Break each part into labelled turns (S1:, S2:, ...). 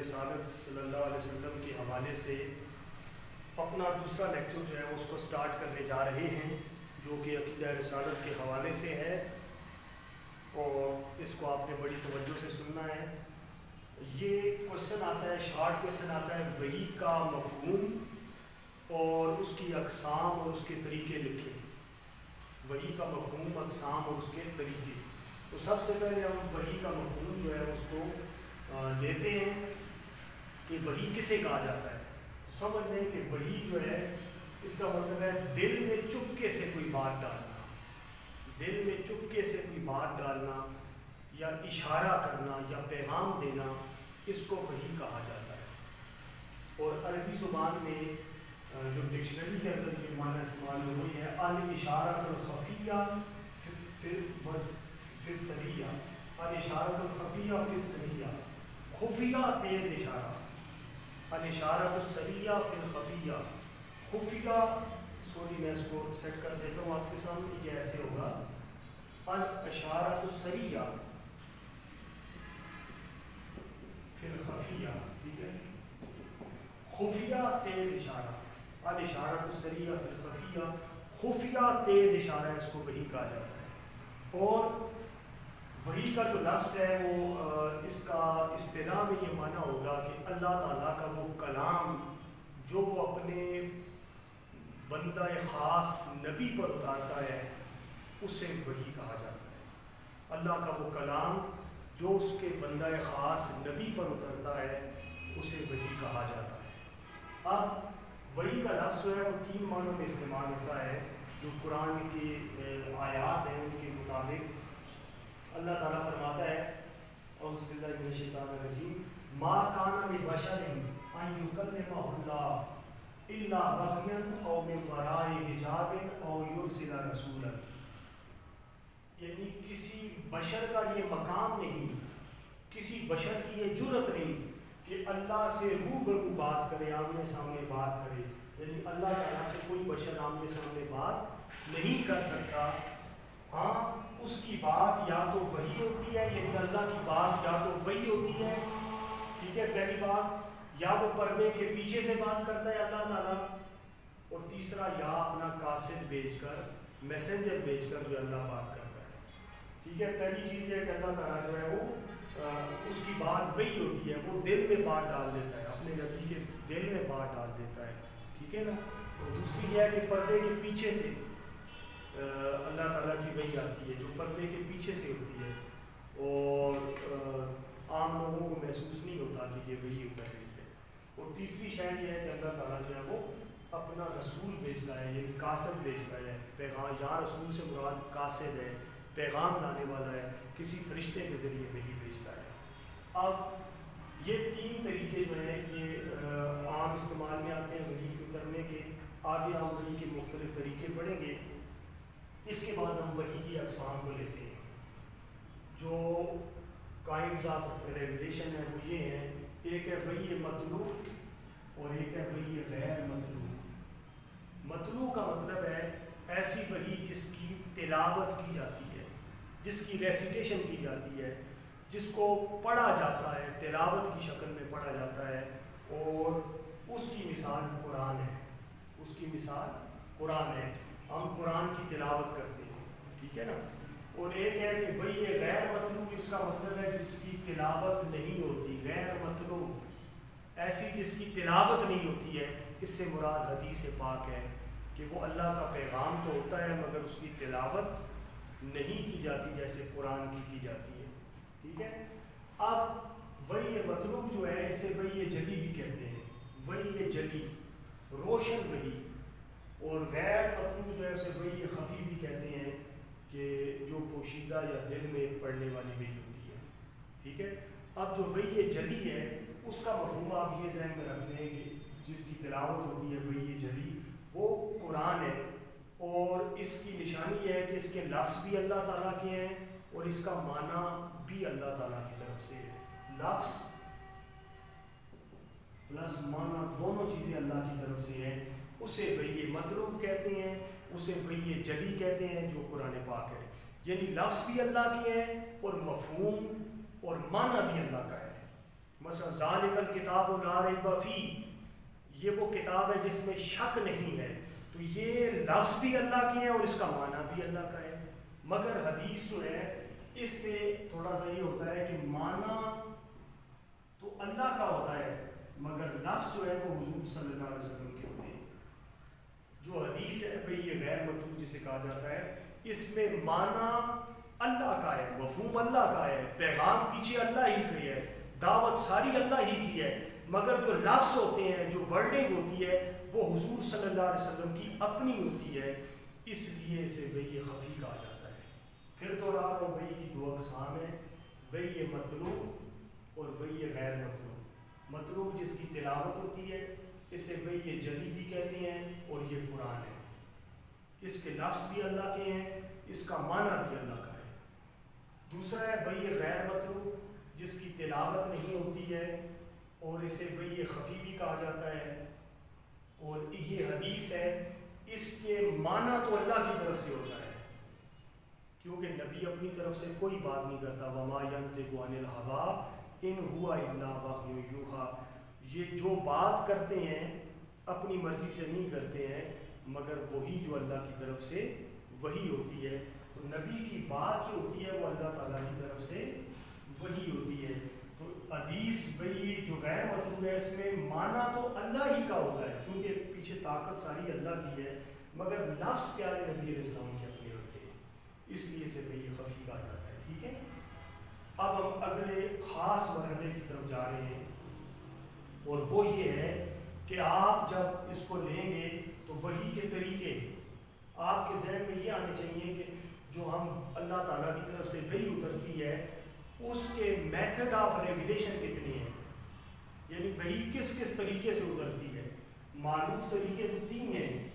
S1: رسالت صلی اللہ علیہ وسلم کے حوالے سے اپنا دوسرا لیکچر جو ہے اس کو سٹارٹ کرنے جا رہے ہیں، جو کہ عقیدہ رسالت کے حوالے سے ہے، اور اس کو آپ نے بڑی توجہ سے سننا ہے۔ یہ کوشچن آتا ہے، شارٹ کوشچن آتا ہے، وحی کا مفہوم اور اس کی اقسام اور اس کے طریقے لکھیں۔ وحی کا مفہوم، اقسام اور اس کے طریقے۔ تو سب سے پہلے ہم وحی کا مفہوم جو ہے اس کو لیتے ہیں کہ وحی کسے کہا جاتا ہے۔ تو سمجھ لیں کہ وحی جو ہے اس کا مطلب ہے دل میں چپکے سے کوئی بات ڈالنا، دل میں چپکے سے کوئی بات ڈالنا یا اشارہ کرنا یا پیغام دینا، اس کو وحی کہا جاتا ہے۔ اور عربی زبان میں جو ڈکشنری کے اندر یہ معنی استعمال ہوئی ہے، الاشارۃ الخفیہ فی السریہ، الاشارۃ الخفیہ فی السریہ، خفیہ تیز اشارہ، الاشارۃ السریہ فی الخفیہ، خفیہ، سوری میں اس کو سیٹ کر دیتا ہوں آپ کے سامنے، یہ ایسے ہوگا، الاشارۃ السریہ فی الخفیہ، ٹھیک ہے، خفیہ تیز اشارہ، الاشارۃ السریہ فی الخفیہ، خفیہ تیز اشارہ، اس کو وحی کہا جاتا ہے۔ اور وحی کا جو لفظ ہے وہ اس کا اصطلاح میں یہ معنی ہوگا کہ اللہ تعالیٰ کا وہ کلام جو وہ اپنے بندہ خاص نبی پر اتارتا ہے، اسے وحی کہا جاتا ہے۔ اللہ کا وہ کلام جو اس کے بندہ خاص نبی پر اترتا ہے، اسے وحی کہا جاتا ہے۔ اب وحی کا لفظ جو ہے وہ تین معنوں میں استعمال ہوتا ہے، جو قرآن کی آیات ہیں ان کے مطابق اللہ تعالیٰ فرماتا ہے، اعوذ باللہ من الشیطان الرجیم، ما کان لبشر ان یکلمہ اللہ الا وحیا او من وراء حجاب او یرسل رسولا، یعنی کسی بشر کا یہ مقام نہیں، کسی بشر کی یہ جرت نہیں کہ اللہ سے روبرو بات کرے، آمنے سامنے بات کرے، یعنی اللہ تعالیٰ سے کوئی بشر آمنے سامنے بات نہیں کر سکتا۔ ہاں، اس کی بات یا تو وحی ہوتی ہے، یعنی اللہ کی بات یا تو وحی ہوتی ہے، ٹھیک ہے، پہلی بات، یا وہ پردے کے پیچھے سے بات کرتا ہے اللہ تعالیٰ، اور تیسرا یا اپنا قاصد بھیج کر، میسنجر بھیج کر جو اللہ بات کرتا ہے، ٹھیک ہے۔ پہلی چیز یہ ہے کہ اللہ تعالیٰ جو ہے وہ اس کی بات وحی ہوتی ہے، وہ دل میں بات ڈال دیتا ہے، اپنے نبی کے دل میں بات ڈال دیتا ہے، ٹھیک ہے نا۔ اور دوسری یہ ہے کہ پردے کے پیچھے سے اللہ تعالیٰ کی وحی آتی ہے، جو پردے کے پیچھے سے ہوتی ہے، اور عام لوگوں کو محسوس نہیں ہوتا کہ یہ وحی کر رہی ہے۔ اور تیسری شاید یہ ہے کہ اللہ تعالیٰ جو ہے وہ اپنا رسول بھیجتا ہے، یعنی قاصد بھیجتا ہے، پیغام، یا رسول سے مراد قاصد ہے، پیغام لانے والا ہے، کسی فرشتے کے ذریعے وحی بھیجتا ہے۔ اب یہ تین طریقے جو ہیں یہ عام استعمال میں آتے ہیں وحی کو کرنے کے، آگے ہم وحی کے مختلف طریقے پڑھیں گے۔ اس کے بعد ہم وحی کی اقسام کو لیتے ہیں، جو کائنڈز آف ریویلیشن ہے وہ یہ ہیں، ایک ہے وحی مطلوع اور ایک ہے وحی غیر مطلوع۔ مطلوع کا مطلب ہے ایسی وحی جس کی تلاوت کی جاتی ہے، جس کی ریسیٹیشن کی جاتی ہے، جس کو پڑھا جاتا ہے، تلاوت کی شکل میں پڑھا جاتا ہے، اور اس کی مثال قرآن ہے، اس کی مثال قرآن ہے، ہم قرآن کی تلاوت کرتے ہیں، ٹھیک ہے نا۔ اور ایک ہے کہ وحی غیر مطلوع، اس کا مطلب ہے جس کی تلاوت نہیں ہوتی، غیر مطلوع، ایسی جس کی تلاوت نہیں ہوتی ہے۔ اس سے مراد حدیث پاک ہے کہ وہ اللہ کا پیغام تو ہوتا ہے مگر اس کی تلاوت نہیں کی جاتی جیسے قرآن کی جاتی ہے، ٹھیک ہے۔ اب وحی مطلوع جو ہے اسے وحی جلی بھی کہتے ہیں، وحی جلی، روشن وحی، اور غیر مطلوع جو ہے اسے وحی خفی بھی کہتے ہیں، کہ جو پوشیدہ یا دل میں پڑھنے والی وحی ہوتی ہے، ٹھیک ہے۔ اب جو وحی جلی ہے اس کا مفہوم آپ یہ ذہن میں رکھ لیں کہ جس کی تلاوت ہوتی ہے وحی جلی، وہ قرآن ہے، اور اس کی نشانی یہ ہے کہ اس کے لفظ بھی اللہ تعالیٰ کے ہیں اور اس کا معنی بھی اللہ تعالیٰ کی طرف سے ہے، لفظ پلس معنی دونوں چیزیں اللہ کی طرف سے ہیں، اسے وحی مطلوع کہتے ہیں، اسے وحی جلی کہتے ہیں جو قرآن پاک ہے، یعنی لفظ بھی اللہ کے ہیں اور مفہوم اور معنی بھی اللہ کا ہے، مثلا ذالک الکتاب لا ریب فیہ، یہ وہ کتاب ہے جس میں شک نہیں ہے، تو یہ لفظ بھی اللہ کے ہیں اور اس کا معنی بھی اللہ کا ہے۔ مگر حدیث جو ہے اس میں تھوڑا سا یہ ہوتا ہے کہ معنی تو اللہ کا ہوتا ہے مگر لفظ جو ہے وہ حضور صلی اللہ علیہ وسلم کے ہوتے ہیں۔ جو حدیث ہے بھئی یہ غیر مطلوب جسے کہا جاتا ہے، اس میں معنی اللہ کا ہے، مفہوم اللہ کا ہے، پیغام پیچھے اللہ ہی کی ہے، دعوت ساری اللہ ہی کی ہے، مگر جو لفظ ہوتے ہیں، جو ورڈنگ ہوتی ہے، وہ حضور صلی اللہ علیہ وسلم کی اپنی ہوتی ہے، اس لیے اسے وحی خفی کہا جاتا ہے۔ پھر تو رہا ہوں وحی کی دو اقسام ہیں، وحی مطلوب اور وحی غیر مطلوب۔ مطلوب جس کی تلاوت ہوتی ہے اسے وحی جلی بھی کہتے ہیں اور یہ قرآن ہے، اس کے لفظ بھی اللہ کے ہیں، اس کا معنی بھی اللہ کا ہے۔ دوسرا ہے وحی غیر مطلوب جس کی تلاوت نہیں ہوتی ہے اور اسے وحی خفی بھی کہا جاتا ہے، اور یہ حدیث ہے، اس کے معنی تو اللہ کی طرف سے ہوتا ہے، کیونکہ نبی اپنی طرف سے کوئی بات نہیں کرتا، وما ینطق عن الہوی ان ہوا الا وحی یوحی، یہ جو بات کرتے ہیں اپنی مرضی سے نہیں کرتے ہیں مگر وہی جو اللہ کی طرف سے وہی ہوتی ہے۔ تو نبی کی بات جو ہوتی ہے وہ اللہ تعالیٰ کی طرف سے وہی ہوتی ہے۔ تو حدیث وہی جو غیر مطلوب ہے، اس میں معنی تو اللہ ہی کا ہوتا ہے کیونکہ پیچھے طاقت ساری اللہ کی ہے، مگر لفظ پیارے نبی علیہ السلام کے اپنے ہوتے ہیں، اس لیے اسے وحی خفی کہا جاتا ہے۔ ٹھیک ہے، اب ہم اگلے خاص مرحلے کی طرف جا رہے ہیں، اور وہ یہ ہے کہ آپ جب اس کو لیں گے تو وحی کے طریقے آپ کے ذہن میں یہ آنے چاہیے کہ جو ہم اللہ تعالیٰ کی طرف سے وحی اترتی ہے اس کے میتھڈ آف ریگولیشن کتنے ہیں، یعنی وحی کس کس طریقے سے اترتی ہے۔ معروف طریقے تو تین ہیں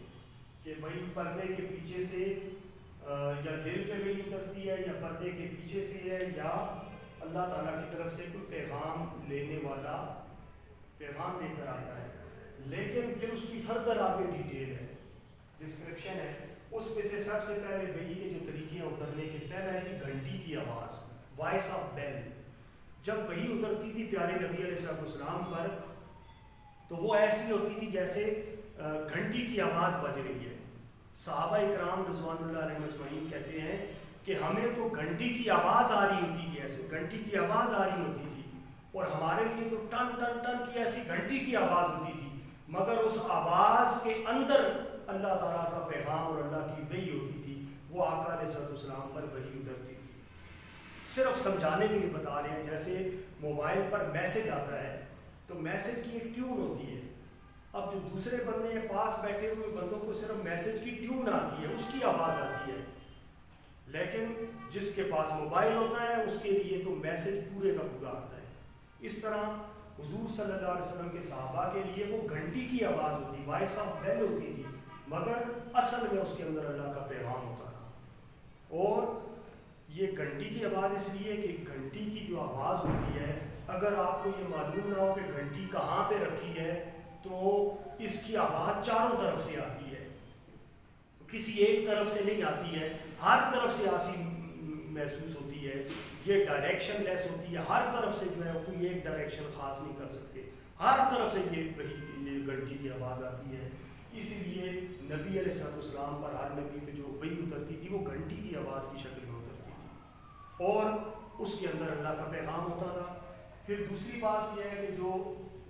S1: کہ بھائی پردے کے پیچھے سے یا دل پہ وحی اترتی ہے، یا پردے کے پیچھے سے ہے، یا اللہ تعالیٰ کی طرف سے کوئی پیغام لینے والا پیغام لے کر آتا ہے۔ لیکن پھر اس کی فردر آگے ڈیٹیل ہے، ڈسکرپشن ہے۔ اس میں سے سب سے پہلے وحی کے جو طریقے ہیں اترنے کے، پہلا ہے جی گھنٹی کی آواز، وائس آف بیل۔ جب وحی اترتی تھی پیارے نبی علیہ السلام پر تو وہ ایسی ہوتی تھی جیسے گھنٹی کی آواز بج رہی ہے۔ صحابہ اکرام رضوان اللہ علیہ مجمعین کہتے ہیں کہ ہمیں تو گھنٹی کی آواز آ رہی ہوتی تھی، ایسے گھنٹی کی آواز آ رہی ہوتی تھی، اور ہمارے لیے تو ٹن ٹن ٹن کی ایسی گھنٹی کی آواز ہوتی تھی، مگر اس آواز کے اندر اللہ تعالیٰ کا پیغام اور اللہ کی وحی ہوتی تھی، وہ آقا علیہ السلام پر وحی اترتی تھی۔ صرف سمجھانے کے لیے بتا رہے ہیں، جیسے موبائل پر میسج آتا ہے تو میسج کی ایک ٹیون ہوتی ہے، اب جو دوسرے بندے ہیں پاس بیٹھے ہوئے بندوں کو صرف میسج کی ٹیون آتی ہے، اس کی آواز آتی ہے، لیکن جس کے پاس موبائل ہوتا ہے اس کے لیے تو میسج پورے کا پورا آتا ہے۔ اس طرح حضور صلی اللہ علیہ وسلم کے صحابہ کے لیے وہ گھنٹی کی آواز ہوتی، وائس آف بیل ہوتی تھی، مگر اصل میں اس کے اندر اللہ کا پیغام ہوتا تھا۔ اور یہ گھنٹی کی آواز اس لیے کہ گھنٹی کی جو آواز ہوتی ہے، اگر آپ کو یہ معلوم نہ ہو کہ گھنٹی کہاں پہ رکھی ہے تو اس کی آواز چاروں طرف سے آتی ہے، کسی ایک طرف سے نہیں آتی ہے، ہر طرف سے آسی محسوس ہوتی ہے، یہ ڈائریکشن لیس ہوتی ہے، ہر طرف سے جو ہے کوئی ایک ڈائریکشن خاص نہیں کر سکتے، ہر طرف سے یہ گھنٹی کی آواز آتی ہے۔ اس لیے نبی علیہ السلام پر، ہر نبی پہ جو وحی اترتی تھی وہ گھنٹی کی آواز کی شکل میں اترتی تھی اور اس کے اندر اللہ کا پیغام ہوتا تھا۔ پھر دوسری بات یہ ہے کہ جو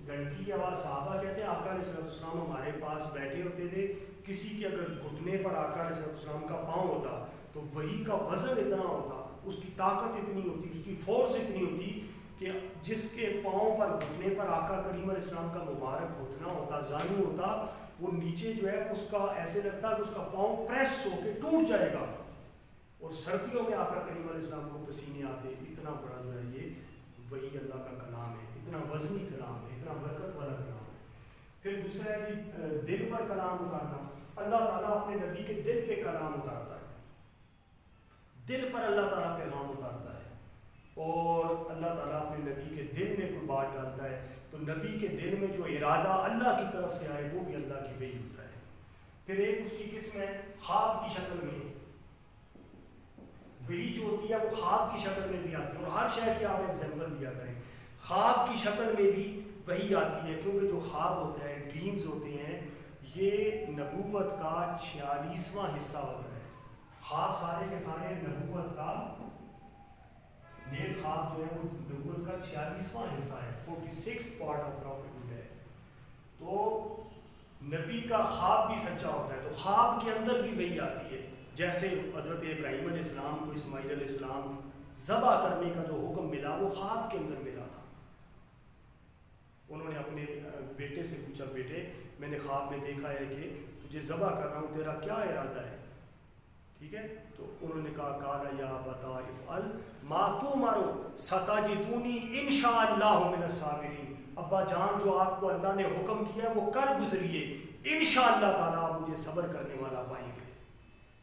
S1: گھنٹی کی آواز، صحابہ کہتے ہیں آقا علیہ السلام ہمارے پاس بیٹھے ہوتے تھے، کسی کے اگر گھٹنے پر آقا علیہ السلام کا پاؤں ہوتا تو وحی کا وزن اتنا ہوتا، اس کی طاقت اتنی ہوتی، اس کی فورس اتنی ہوتی کہ جس کے پاؤں پر گھٹنے پر آقا کریم علیہ السلام کا مبارک گھٹنا ہوتا، زانو ہوتا، وہ نیچے جو ہے اس کا ایسے لگتا کہ اس کا پاؤں پریس ہو کے ٹوٹ جائے گا، اور سردیوں میں آقا کریم علیہ السلام کو پسینے آتے۔ اتنا بڑا جو ہے یہ وحی اللہ کا کلام ہے، اتنا وزنی کلام ہے، اتنا برکت والا کلام ہے۔ پھر دوسرا ہے کہ دل پر کلام اتارنا، اللہ تعالیٰ اپنے نبی کے دل پہ کلام اتارتا ہے، دل پر اللہ تعالیٰ پیغام اتارتا ہے، اور اللہ تعالیٰ اپنے نبی کے دل میں کوئی بات ڈالتا ہے تو نبی کے دل میں جو ارادہ اللہ کی طرف سے آئے وہ بھی اللہ کی وحی ہوتا ہے۔ پھر ایک اس کی قسم ہے خواب کی شکل میں، وحی جو ہوتی ہے وہ خواب کی شکل میں بھی آتی ہے، اور ہر شے کی آپ ایگزامپل دیا کریں۔ خواب کی شکل میں بھی وہی آتی ہے، کیونکہ جو خواب ہوتا ہے، ڈریمز ہوتے ہیں، یہ نبوت کا 46واں حصہ ہوتا ہے۔ خواب سارے کے سارے نبوت کا، نیک خواب جو ہے وہ نبوت کا 46واں حصہ ہے، 46th پارٹ آف پروفیٹہڈ ہے۔ تو نبی کا خواب بھی سچا ہوتا ہے، تو خواب کے اندر بھی وہی آتی ہے۔ جیسے حضرت ابراہیم علیہ السلام کو اسماعیل علیہ السلام ذبح کرنے کا جو حکم ملا وہ خواب کے اندر ملا تھا۔ انہوں نے اپنے بیٹے سے پوچھا، بیٹے میں نے خواب میں دیکھا ہے کہ تجھے ذبح کر رہا ہوں، تیرا کیا ارادہ ہے؟ ٹھیک ہے، تو انہوں نے کہا قال یا ابتا افعل ما تؤمر ستجدونی ان شاء اللہ من الصابرین، ابا جان جو آپ کو اللہ نے حکم کیا ہے وہ کر گزریے، انشاءاللہ تعالیٰ آپ مجھے صبر کرنے والا پائیں گے۔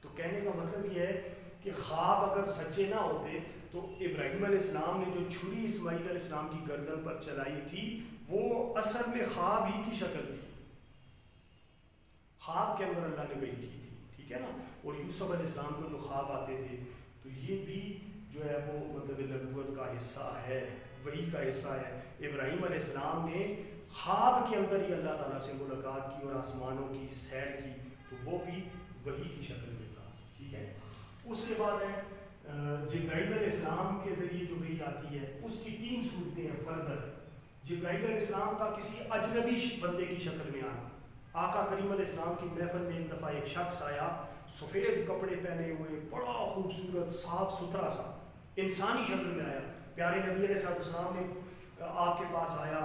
S1: تو کہنے کا مطلب یہ ہے کہ خواب اگر سچے نہ ہوتے تو ابراہیم علیہ السلام نے جو چھری اسماعیل علیہ السلام کی گردن پر چلائی تھی وہ اصل میں خواب ہی کی شکل تھی، خواب کے اندر اللہ نے وہی کی تھی، ٹھیک ہے نا۔ اور یوسف علیہ السلام کو جو خواب آتے تھے تو یہ بھی جو ہے وہ مطلب نبوت کا حصہ ہے، وہی کا حصہ ہے۔ ابراہیم علیہ السلام نے خواب کے اندر ہی اللہ تعالیٰ سے ملاقات کی اور آسمانوں کی سیر کی، تو وہ بھی وہی کی شکل میں تھا، ٹھیک ہے۔ اس کے بعد ہے جبرائیل علیہ السلام کے ذریعے جو وحی آتی ہے، اس کی 3 صورتیں ہیں فردر۔ جبرائیل علیہ السلام کا کسی اجنبی بندے کی شکل میں آنا، آقا کریم علیہ السلام کی محفل میں ایک دفعہ ایک شخص آیا، سفید کپڑے پہنے ہوئے، بڑا خوبصورت صاف ستھرا سا انسانی شکل میں آیا، پیارے نبی علیہ السلام نے آپ کے پاس آیا،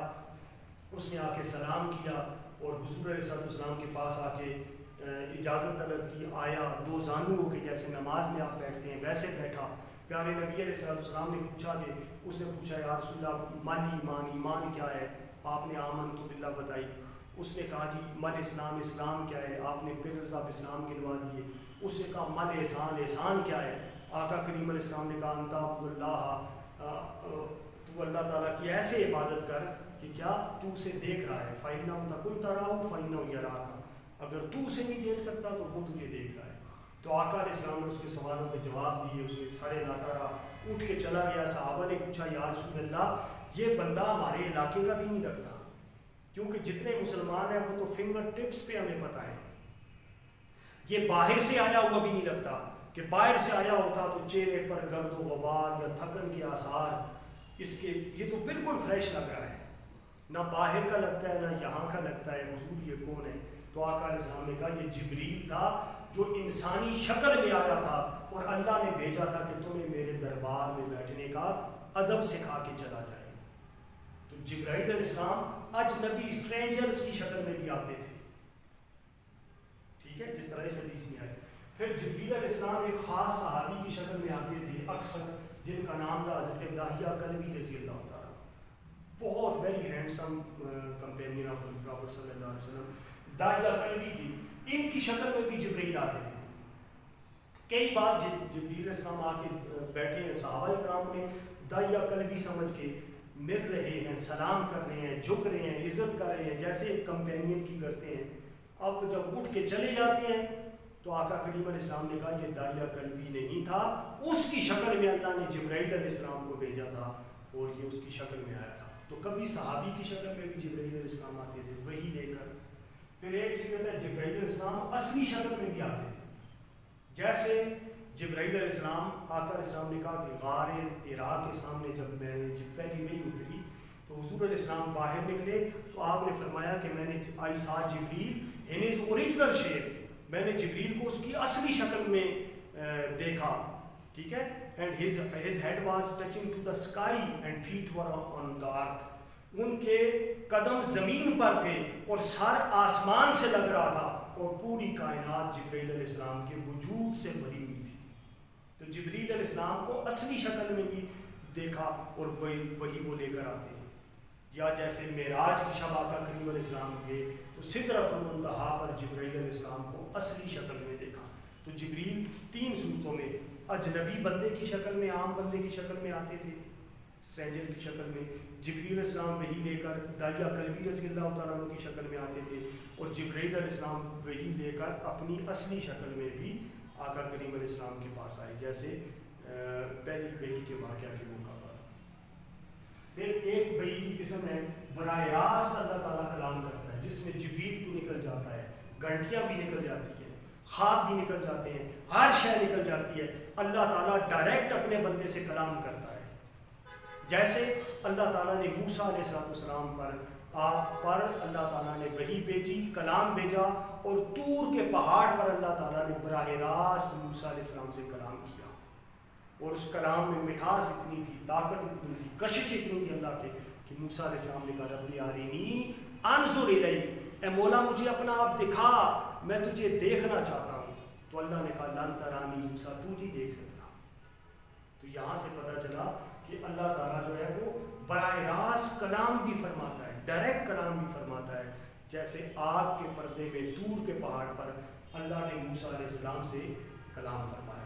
S1: اس نے آ کے سلام کیا اور حضور علیہ السلام کے پاس آ کے اجازت طلب کی، آیا 2 زانو ہو کے جیسے نماز میں آپ بیٹھتے ہیں ویسے بیٹھا۔ پیارے نبی علیہ السلام نے پوچھا کہ اس نے پوچھا یا رسول اللہ من ایمان، ایمان کیا ہے؟ آپ نے آمن تو باللہ بتائی۔ اس نے کہا جی من اسلام، اسلام کیا ہے؟ آپ نے پلرز آف اسلام گنوا دیے۔ اس نے کہا من احسان، احسان کیا ہے؟ آقا کریم علیہ السلام نے کہا انت عبد اللہ، تو اللہ تعالیٰ کی ایسے عبادت کر کہ کیا تو اسے دیکھ رہا ہے، فَإِنَّهُ تَكُنْ تَرَاهُ فَإِنَّهُ يَرَاكَ، اگر تو اسے نہیں دیکھ سکتا تو وہ تجھے دیکھ رہا ہے۔ تو آقا علیہ السلام نے اس کے سوالوں کے جواب دیے، اسے سارے لاتا رہا، اٹھ کے چلا گیا۔ صحابہ نے پوچھا یا رسول اللہ یہ بندہ ہمارے علاقے کا بھی نہیں لگتا، کیونکہ جتنے مسلمان ہیں وہ تو فنگر ٹپس پہ ہمیں پتہ ہے، یہ باہر سے آیا ہوا بھی نہیں لگتا، کہ باہر سے آیا ہوتا تو چہرے پر گرد و غبار یا تھکن کے آثار اس کے، یہ تو بالکل فریش لگ رہا ہے، نہ باہر کا لگتا ہے نہ یہاں کا لگتا ہے، حضور یہ کون ہے؟ تو آقا علیہ السلام نے کہا یہ جبریل تھا جو انسانی شکل میں آیا تھا اور اللہ نے بھیجا تھا کہ تمہیں میرے دربار میں بیٹھنے کا ادب سکھا کے چلا جائے۔ تو جبرائیل علیہ السلام اجنبی اسٹرینجرز کی شکل میں بھی آتے تھے، ٹھیک ہے، جس طرح اس حدیث میں آئے۔ پھر جبریل علیہ السلام ایک خاص صحابی کی شکل میں آتے تھے اکثر، جن کا نام تھا حضرت داہیہ کلبی رضی اللہ تعالیٰ، بہت very handsome companion of prophet صلی اللہ علیہ وسلم، داہیہ کلبی تھی، ان کی شکل میں بھی جبریل آتے تھے۔ کئی بار جبریل علیہ السلام آ کے بیٹھے ہیں، صحابہ کرام نے داہیہ کلبی سمجھ کے مل رہے ہیں، سلام کر رہے ہیں، جھک رہے ہیں، عزت کر رہے ہیں جیسے ایک کمپینین کی کرتے ہیں۔ اب جب اٹھ کے چلے جاتے ہیں تو آقا کریم علیہ السلام نے کہا یہ داہیہ کلبی نہیں تھا، اس کی شکل میں اللہ نے جبرائیل علیہ السلام کو بھیجا تھا اور یہ اس کی شکل میں آیا تھا۔ تو کبھی صحابی کی شکل میں بھی جبرائیل علیہ السلام آتے تھے وہی لے کر۔ پھر ایک صورت ہے جبرائیل علیہ السلام اصلی شکل میں بھی آتے تھے، جیسے جبرائیل علیہ السلام، آقا علیہ السلام نے کہا کہ غار حرا کے سامنے جب میں نے پہلی وحی اتری تو حضور علیہ السلام باہر نکلے تو آپ نے فرمایا کہ میں نے آئی سا جبریل ان ہز اوریجنل شیپ، میں نے جبریل کو اس کی اصلی شکل میں دیکھا، ٹھیک ہے، and his head was touching to the sky and feet were on the earth، ان کے قدم زمین پر تھے اور سر آسمان سے لگ رہا تھا اور پوری کائنات جبریل علیہ السلام کے وجود سے بھری ہوئی تھی۔ تو جبریل علیہ السلام کو اصلی شکل میں بھی دیکھا اور وہی وہ لے کر آتے ہیں۔ یا جیسے معراج کی شب آقا کریم علیہ السلام گئے تو سدرۃ المنتہا پر جبریل علیہ السلام کو اصلی شکل میں دیکھا۔ تو جبریل 3 صورتوں میں، اجنبی بندے کی شکل میں، عام بندے کی شکل میں آتے تھے، اسٹرینجر کی شکل میں، جبریل علیہ السلام وحی لے کر داہیہ کلبی رضی اللہ تعالیٰ عنہ کی شکل میں آتے تھے، اور جبرائیل علیہ السلام وحی لے کر اپنی اصلی شکل میں بھی آقا کریم علیہ السلام کے پاس آئے، جیسے پہلی وحی کے واقعہ کے موقع پر۔ پھر ایک وحی قسم ہے براہ راست اللہ تعالیٰ کلام کرتا ہے، جس میں جبریل بھی نکل جاتا ہے، گھنٹیاں بھی نکل جاتی ہیں، خواب بھی نکل جاتے ہیں، ہر شے نکل جاتی ہے. اللہ تعالیٰ ڈائریکٹ اپنے بندے سے کلام کرتا ہے. جیسے اللہ تعالیٰ نے موسیٰ علیہ السلام پر آپ پر اللہ تعالیٰ نے وحی بھیجی، کلام بھیجا، اور طور کے پہاڑ پر اللہ تعالیٰ نے براہ راست موسیٰ علیہ السلام سے کلام کیا. اور اس کلام میں مٹھاس اتنی تھی، طاقت اتنی تھی، کشش اتنی تھی اللہ کے، کہ موسیٰ علیہ السلام نے کہا ربی آرینی انظر الیک، اے مولا مجھے اپنا آپ دکھا، میں تجھے دیکھنا چاہتا ہوں. تو اللہ نے کہا لن ترانی موسیٰ، تو نہیں دیکھ سکتا. تو یہاں سے پتہ چلا کہ اللہ تعالیٰ جو ہے وہ براہ راست کلام بھی فرماتا ہے، ڈائریکٹ کلام بھی فرماتا ہے. جیسے آگ کے پردے میں طور کے پہاڑ پر اللہ نے موسیٰ علیہ السلام سے کلام فرمایا.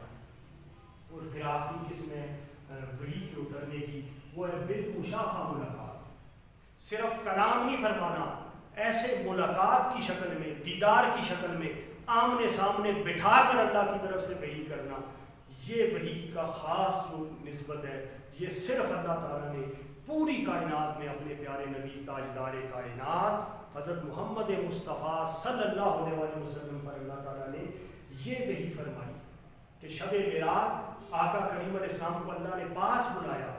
S1: اور پھر آخری قسم ہے وحی کے اترنے کی، وہ ہے بالمشافہ ملاقات. صرف کلام نہیں فرمانا، ایسے ملاقات کی شکل میں، دیدار کی شکل میں، آمنے سامنے بٹھا کر اللہ کی طرف سے وحی کرنا. یہ وحی کا خاص جو نسبت ہے، یہ صرف اللہ تعالیٰ نے پوری کائنات میں اپنے پیارے نبی تاجدار کائنات حضرت محمد مصطفیٰ صلی اللہ علیہ وسلم پر اللہ تعالیٰ نے یہ وحی فرمائی کہ شب معراج آقا کریم علیہ السلام کو اللہ نے پاس بلایا،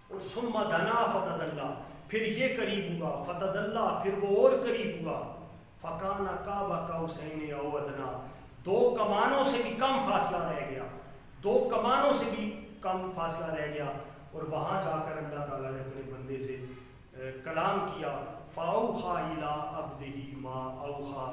S1: اور ثم دنا فتدلی، پھر یہ قریب ہوا، فتدلی، پھر وہ اور قریب ہوا، فکان قاب قوسین او ادنا، دو کمانوں سے بھی کم فاصلہ رہ گیا، دو کمانوں سے بھی کم فاصلہ رہ گیا. اور وہاں جا کر اللہ تعالیٰ نے اپنے بندے سے کلام کیا. فاوحا الی عبدہ ما اوحا،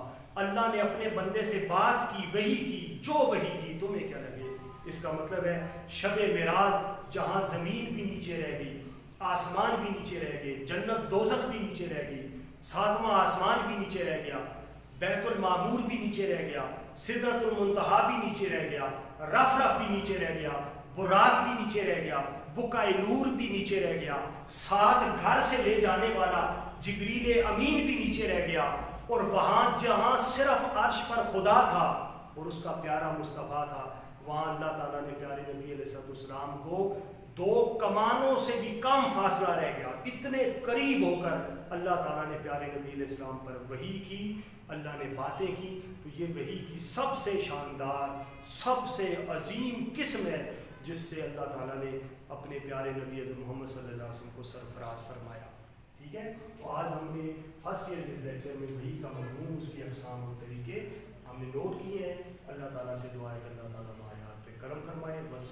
S1: اللہ نے اپنے بندے سے بات کی، وحی کی، جو وحی کی تمہیں کیا لگے. اس کا مطلب ہے شب معراج جہاں زمین بھی نیچے رہ گئی، آسمان بھی نیچے رہ گئے، جنت دوزخ بھی نیچے رہ گئی، ساتواں آسمان بھی نیچے رہ گیا، بیت المعمور بھی نیچے رہ گیا، سدرۃ المنتہا بھی نیچے رہ گیا، رفرف بھی نیچے رہ گیا، براق بھی نیچے رہ گیا، بکائے نور بھی نیچے رہ گیا، ساتھ گھر سے لے جانے والا جبریل امین بھی نیچے رہ گیا. اور وہاں جہاں صرف عرش پر خدا تھا اور اس کا پیارا مصطفیٰ تھا، وہاں اللہ تعالیٰ نے پیارے نبی علیہ السلام کو دو کمانوں سے بھی کم فاصلہ رہ گیا، اتنے قریب ہو کر اللہ تعالیٰ نے پیارے نبی علیہ السلام پر وحی کی، اللہ نے باتیں کی. تو یہ وحی کی سب سے شاندار، سب سے عظیم قسم ہے جس سے اللہ تعالیٰ نے اپنے پیارے نبی حضرت محمد صلی اللہ علیہ وسلم کو سرفراز فرمایا. ٹھیک ہے، تو آج ہم نے فرسٹ ایئر کے اس لیکچر میں وحی کا مفہوم، اس کی اقسام اور طریقے ہم نے نوٹ کیے ہیں. اللہ تعالیٰ سے دعا ہے کہ اللہ تعالیٰ ہمارے ہاتھ پہ کرم فرمائے. بس